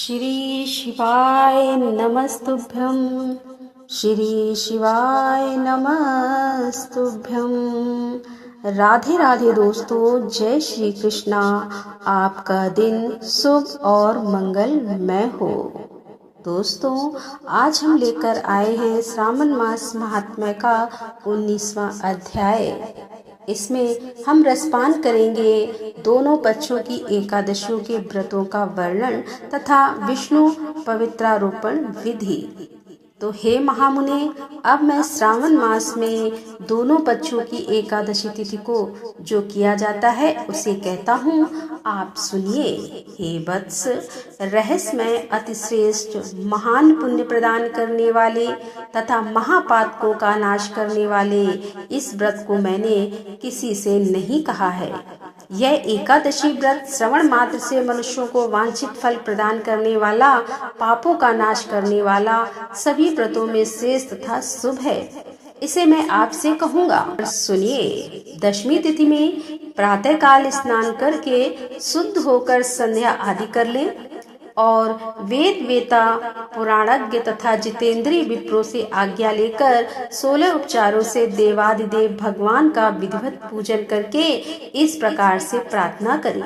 श्री शिवाय नमस्तुभ्यं। श्री शिवाय नमस्तुभ्यं। राधे राधे दोस्तों, जय श्री कृष्णा। आपका दिन शुभ और मंगलमय हो। दोस्तों, आज हम लेकर आए हैं श्रावण मास महात्म्य का 19वां अध्याय। इसमें हम रसपान करेंगे दोनों पक्षों की एकादशियों के व्रतों का वर्णन तथा विष्णु पवित्रारोपण विधि। तो हे महामुने, अब मैं श्रावण मास में दोनों पक्षों की एकादशी तिथि को जो किया जाता है उसे कहता हूँ, आप सुनिए। हे वत्स, रहस्यमय अतिश्रेष्ठ महान पुण्य प्रदान करने वाले तथा महापातकों का नाश करने वाले इस व्रत को मैंने किसी से नहीं कहा है। यह एकादशी व्रत श्रवण मात्र से मनुष्यों को वांछित फल प्रदान करने वाला, पापों का नाश करने वाला, सभी व्रतों में श्रेष्ठ तथा शुभ है। इसे मैं आपसे कहूँगा, सुनिए। दशमी तिथि में प्रातः काल स्नान करके शुद्ध होकर संध्या आदि कर लें और वेद वेता, पुराणज्ञ तथा जितेंद्रीय विप्रों से आज्ञा लेकर 16 उपचारों से देवादिदेव भगवान का विधिवत पूजन करके इस प्रकार से प्रार्थना करें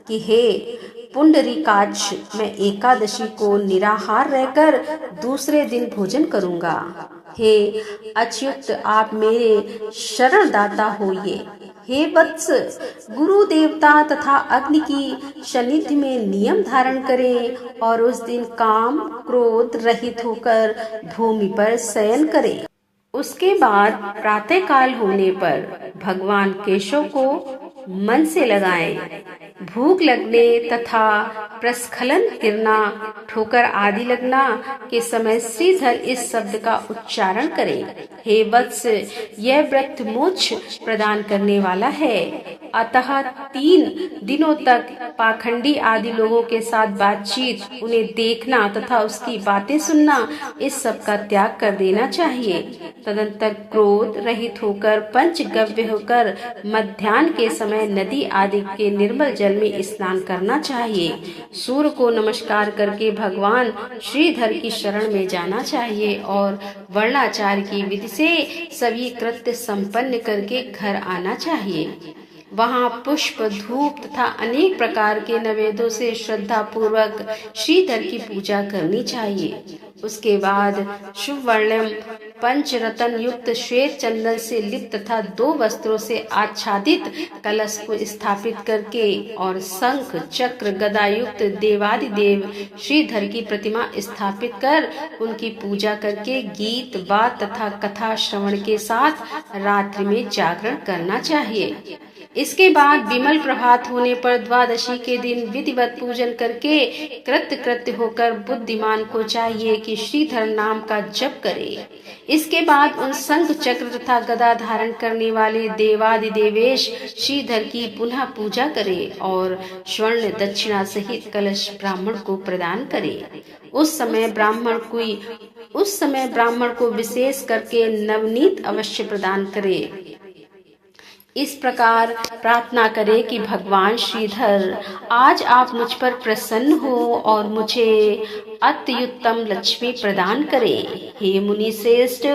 कि हे पुंडरीकाक्ष, मैं एकादशी को निराहार रहकर दूसरे दिन भोजन करूंगा। हे अच्युत, आप मेरे शरणदाता होइए। हे वत्स, गुरु देवता तथा अग्नि की सानिध्य में नियम धारण करें और उस दिन काम क्रोध रहित होकर भूमि पर शयन करें। उसके बाद प्रातः काल होने पर भगवान केशव को मन से लगाएं। भूख लगने तथा प्रस्खलन गिरना, ठोकर आदि लगना के समय श्रीधर इस शब्द का उच्चारण करें। हे वत्स, यह व्रत मोक्ष प्रदान करने वाला है। अतः 3 दिनों तक पाखंडी आदि लोगों के साथ बातचीत, उन्हें देखना तथा उसकी बातें सुनना, इस सब का त्याग कर देना चाहिए। तदंतर क्रोध रहित होकर, पंचगव्य होकर मध्याह्न के समय नदी आदि के निर्मल जल में स्नान करना चाहिए। सूर्य को नमस्कार करके भगवान श्रीधर की शरण में जाना चाहिए और वर्णाचार की विधि से सभी कृत्य संपन्न करके घर आना चाहिए। वहाँ पुष्प, धूप तथा अनेक प्रकार के नैवेद्यों से श्रद्धा पूर्वक श्रीधर की पूजा करनी चाहिए। उसके बाद शुभ वर्णम पंचरत्न युक्त श्वेत चंदन से लिप्त तथा 2 वस्त्रों से आच्छादित कलश को स्थापित करके और शंख चक्र गदा युक्त देवादिदेव श्रीधर की प्रतिमा स्थापित कर उनकी पूजा करके गीत बात तथा कथा श्रवण के साथ रात्रि में जागरण करना चाहिए। इसके बाद विमल प्रभात होने पर द्वादशी के दिन विधिवत पूजन करके कृत्य होकर बुद्धिमान को चाहिए कि श्रीधर नाम का जप करे। इसके बाद उन शंख चक्र तथा गदा धारण करने वाले देवादिदेवेश श्रीधर की पुनः पूजा करे और स्वर्ण दक्षिणा सहित कलश ब्राह्मण को प्रदान करे। उस समय ब्राह्मण को विशेष करके नवनीत अवश्य प्रदान करे। इस प्रकार प्रार्थना करें कि भगवान श्रीधर, आज आप मुझ पर प्रसन्न हो और मुझे अत्युत्तम लक्ष्मी प्रदान करें। हे मुनि श्रेष्ठ,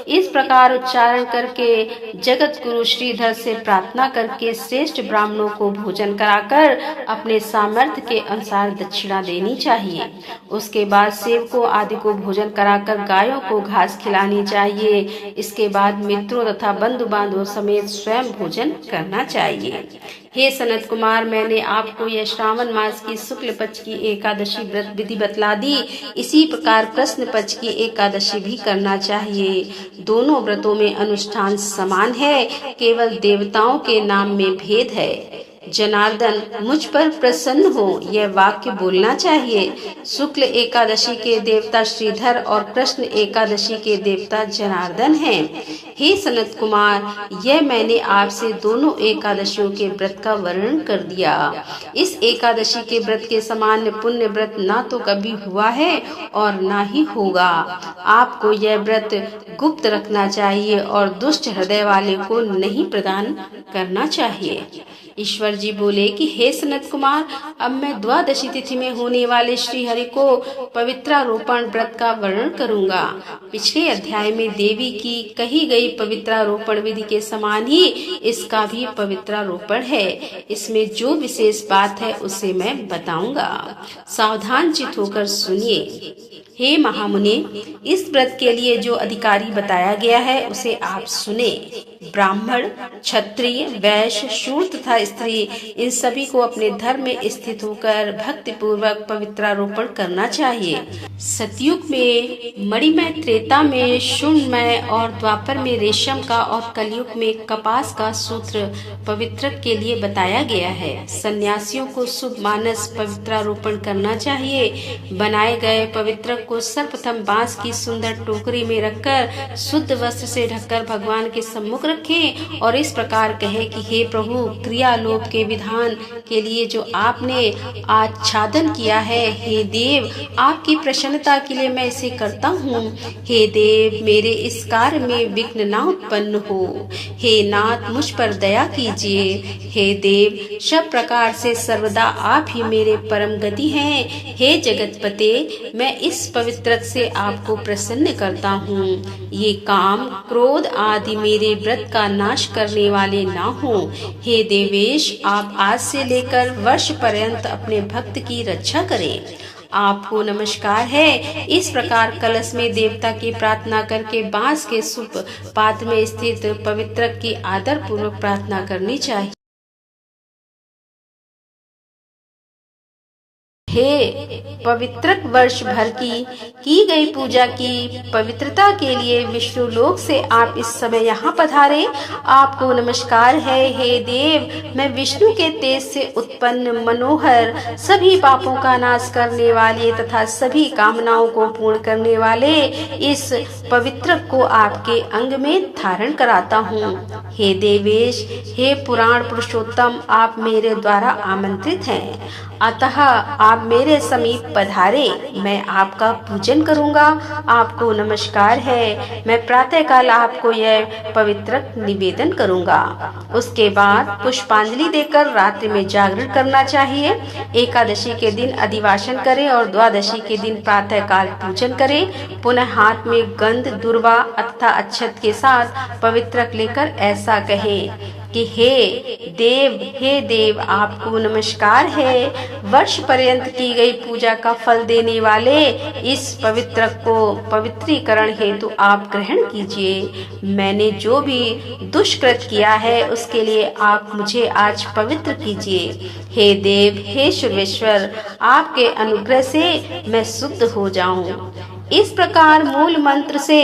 इस प्रकार उच्चारण करके जगत गुरु श्रीधर से प्रार्थना करके श्रेष्ठ ब्राह्मणों को भोजन कराकर अपने सामर्थ्य के अनुसार दक्षिणा देनी चाहिए। उसके बाद सेवकों आदि को भोजन कराकर गायों को घास खिलानी चाहिए। इसके बाद मित्रों तथा बंधु बांधवों समेत स्वयं भोजन करना चाहिए। हे सनत कुमार, मैंने आपको यह श्रावण मास की शुक्ल पक्ष की एकादशी व्रत विधि बतला दी। इसी प्रकार कृष्ण पक्ष की एकादशी भी करना चाहिए। दोनों व्रतों में अनुष्ठान समान है, केवल देवताओं के नाम में भेद है। जनार्दन, मुझ पर प्रसन्न हो, यह वाक्य बोलना चाहिए। शुक्ल एकादशी के देवता श्रीधर और कृष्ण एकादशी के देवता जनार्दन हैं। हे सनत कुमार, यह मैंने आपसे दोनों एकादशियों के व्रत का वर्णन कर दिया। इस एकादशी के व्रत के समान पुण्य व्रत ना तो कभी हुआ है और ना ही होगा। आपको यह व्रत गुप्त रखना चाहिए और दुष्ट हृदय वाले को नहीं प्रदान करना चाहिए। ईश्वर सुरेश्वर जी बोले कि हे सनत कुमार, अब मैं द्वादशी तिथि में होने वाले श्री हरि को पवित्रारोपण व्रत का वर्णन करूंगा। पिछले अध्याय में देवी की कही गई पवित्रारोपण विधि के समान ही इसका भी पवित्रारोपण है। इसमें जो विशेष बात है उसे मैं बताऊंगा, सावधान चित होकर सुनिए। हे महामुनि, इस व्रत के लिए जो अधिकारी बताया गया है उसे आप सुने। ब्राह्मण, क्षत्रिय, वैश्य, शूद्र तथा स्त्री, इन सभी को अपने धर्म में स्थित होकर भक्ति पूर्वक पवित्रारोपण करना चाहिए। सतयुग में मणिमय, त्रेता में शून्यमय और द्वापर में रेशम का और कलयुग में कपास का सूत्र पवित्रक के लिए बताया गया है। सन्यासियों को शुभ मानस पवित्रारोपण करना चाहिए। बनाए गए पवित्रक को सर्वप्रथम बांस की सुंदर टोकरी में रखकर शुद्ध वस्त्र से ढककर भगवान के सम्मुख रखें और इस प्रकार कहे कि हे प्रभु, क्रियालोप के विधान के लिए जो आपने आच्छादन किया है, हे देव, आपकी प्रसन्नता के लिए मैं इसे करता हूँ। हे देव, मेरे इस कार्य में विघ्न न उत्पन्न हो। हे नाथ, मुझ पर दया कीजिए। हे देव, सब प्रकार से सर्वदा आप ही मेरे परम गति हैं। हे जगतपते, मैं इस पवित्रक से आपको प्रसन्न करता हूँ। ये काम, क्रोध आदि मेरे व्रत का नाश करने वाले ना हो। हे देवेश, आप आज से लेकर वर्ष पर्यंत अपने भक्त की रक्षा करें। आपको नमस्कार है। इस प्रकार कलश में देवता की प्रार्थना करके बांस के शुभ पात्र में स्थित पवित्रक की आदर पूर्वक प्रार्थना करनी चाहिए। हे पवित्रक, वर्ष भर की गई पूजा की पवित्रता के लिए विष्णु लोक से आप इस समय यहाँ पधारे। आपको नमस्कार है। हे देव, मैं विष्णु के तेज से उत्पन्न मनोहर, सभी पापों का नाश करने वाले तथा सभी कामनाओं को पूर्ण करने वाले इस पवित्रक को आपके अंग में धारण कराता हूँ। हे देवेश, हे पुराण पुरुषोत्तम, आप मेरे द्वारा आमंत्रित हैं, अतः आप मेरे समीप पधारे। मैं आपका पूजन करूंगा। आपको नमस्कार है। मैं प्रातः काल आपको यह पवित्रक निवेदन करूंगा। उसके बाद पुष्पांजलि देकर रात्रि में जागरण करना चाहिए। एकादशी के दिन अधिवासन करें और द्वादशी के दिन प्रातः काल पूजन करें। पुनः हाथ में गंध, दुर्वा अथवा अक्षत के साथ पवित्रक लेकर ऐसा कहें कि हे देव, आपको नमस्कार है। वर्ष पर्यंत की गई पूजा का फल देने वाले इस पवित्रक को पवित्रीकरण हेतु आप ग्रहण कीजिए। मैंने जो भी दुष्कृत किया है उसके लिए आप मुझे आज पवित्र कीजिए। हे देव, हे सुरेश्वर, आपके अनुग्रह से मैं शुद्ध हो जाऊं। इस प्रकार मूल मंत्र से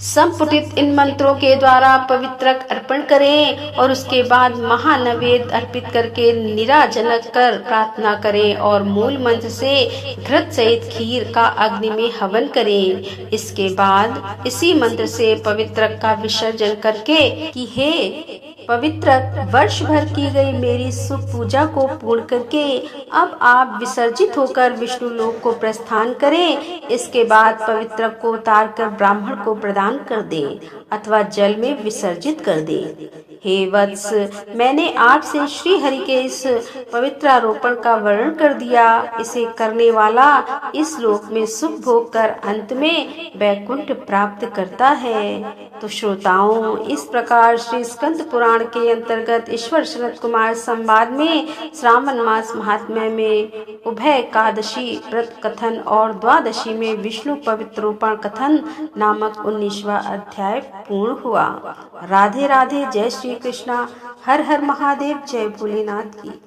संपुटित इन मंत्रों के द्वारा पवित्रक अर्पण करें और उसके बाद महानैवेद्य अर्पित करके निराजनक कर प्रार्थना करें और मूल मंत्र से घृत सहित खीर का अग्नि में हवन करें। इसके बाद इसी मंत्र से पवित्रक का विसर्जन करके कि हे पवित्रक, वर्ष भर की गई मेरी शुभ पूजा को पूर्ण करके अब आप विसर्जित होकर विष्णु लोक को प्रस्थान करें। इसके बाद पवित्रक को उतार कर ब्राह्मण को प्रदान कर दें अथवा जल में विसर्जित कर दें। हे वत्स, मैंने आपसे श्री हरि के इस पवित्रारोपण का वर्णन कर दिया। इसे करने वाला इस लोक में सुख भोग कर अंत में वैकुंठ प्राप्त करता है। तो श्रोताओं, इस प्रकार श्री स्कंद पुराण के अंतर्गत ईश्वर सनत कुमार संवाद में श्रावण मास महात्म्य में उभय एकादशी व्रत कथन और द्वादशी में विष्णु पवित्रोपण कथन नामक 19वां अध्याय पूर्ण हुआ। राधे राधे। जय श्री कृष्णा। हर हर महादेव। जय भोलेनाथ की।